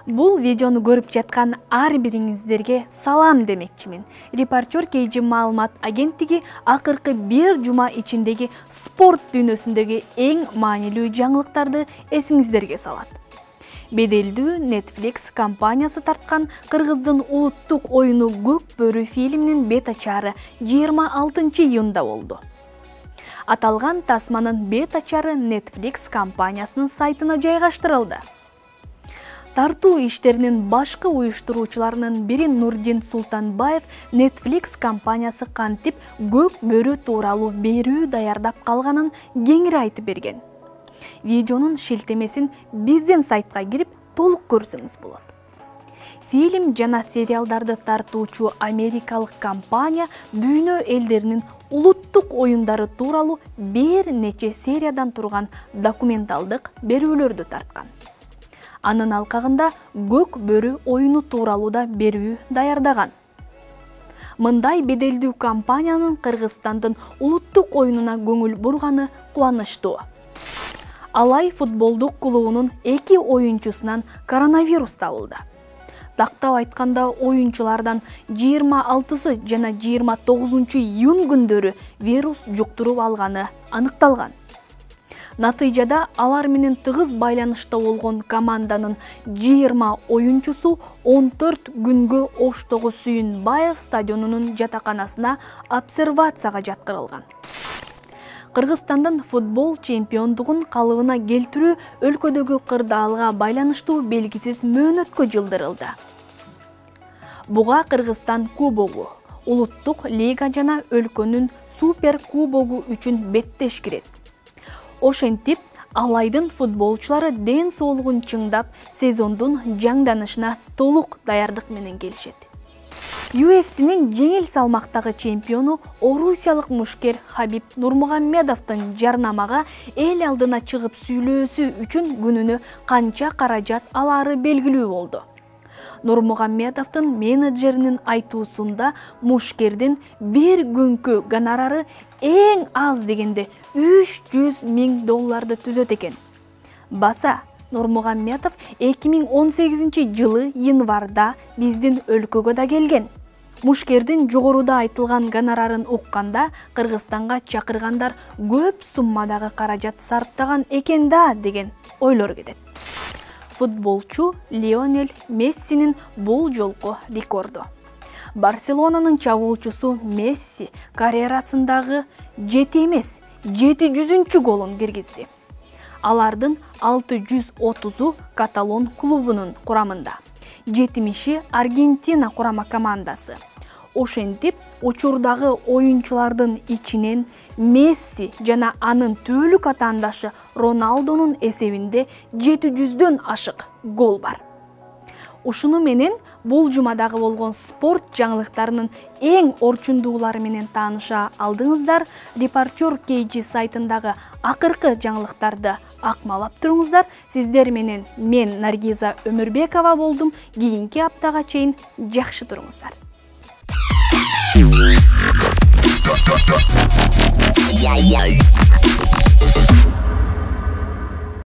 Бул видеону көрүп жаткан ар бириңиздерге салам демекчимин. Репортер KG маалымат агенттиги акыркы бир жума ичиндеги спорт дүйнөсүндөгү эң маанилүү жаңылыктарды эсиңиздерге салат. Беделдүү Netflix компаниясы тарткан Кыргыздын улуттук оюну Көк бөрү фильминин бет ачары 26-июнда болду. Аталган тасманын бет ачары Netflix компаниясынын сайтына жайгаштырылды. Тартуу иштеринин башкы уюштуруучуларынын бири Нурдин Султанбаев Netflix компаниясы кантип Көк бөрү тууралуу берүү даярдап калганын кеңири айтып берген. Видеонун шилтемесин биздин сайтка кирип толук көрсөңүз болот. Фильм жана сериалдарды тартуучу америкалык компания дүйнө элдеринин улуттук оюндары тууралуу бир нече сериядан турган документалдык берүүлөрдү тарткан. Анын алкагында Көк бөрү оюну тууралуу да берүү даярдаган. Мындай беделдүү компаниянын Кыргызстандын улуттук оюнуна көңүл бурганы кубанычтуу. Алай футболдук клубунун 2 оюнчусунан коронавирус табылды. Тактап айтканда оюнчулардан 26 жана 29-июнь күндөрү вирус жуктуруп алганы аныкталган. Натыйжада алар менен тыгыз байланышта болгон команданын 20 оюнчусу 14 күнгө Оштогу Сүйүнбаев стадионунун жатаканасына обсервацияга жаткырылган. Кыргызстандын футбол чемпиондугун калыбына келтирүү өлкөдөгү кырдаалга байланыштуу белгисиз мөөнөткө жылдырылды. Буга Кыргызстан кубогу, улуттук лига жана өлкөнүн супер кубогу үчүн беттеш кирет. Ошентип, Алайдын футболчулары ден соолугун чыңдап, сезондун жаңданышына толук даярдык менен келишет. UFC'нин жеңил салмактагы чемпиону орусиялык мушкер Хабиб Нурмугамедовдун жарнамага эл алдына чыгып сүйлөөсү үчүн күнүнө канча каражат алары белгилүү болду. Нурмугамедовдун менеджеринин айтуусунда мушкердин бир күнкү гонорары эң аз дегенде $300,000 түзөт экен. Баса Нурмугамедов 2018 жылы январда биздин өлкөгө да келген. Мушкердин жогоруда айтылган гонорарын укканда Кыргызстанга чакыргандар көп суммадагы каражат сарптаган экен да деген ойлор кетет. Футболчу Лионель Мессинин бул жолку рекорду. Барселонанын чабуулчусу Месси карьерасындагы 7 эмес 700-чү голун киргизди. Алардын 630-у Каталон клубунун курамында, 70-и Аргентина курама командасы. Ошентип, учурдагы оюнчулардын ичинен Месси жана анын түбөлүк атаандашы Роналдонун эсебинде 700дөн ашык гол бар. Ушуну менен бул жумадагы болгон спорт жаңылыктарынын эң орчундуулары менен тааныша алдыңыздар. Репортер KG сайтындагы акыркы жаңылыктарды акмалап туруңуздар. Сиздер менен мен Наргиза Өмүрбекова болдум. Кийинки аптага чейин жакшы туруңуздар. Yeah.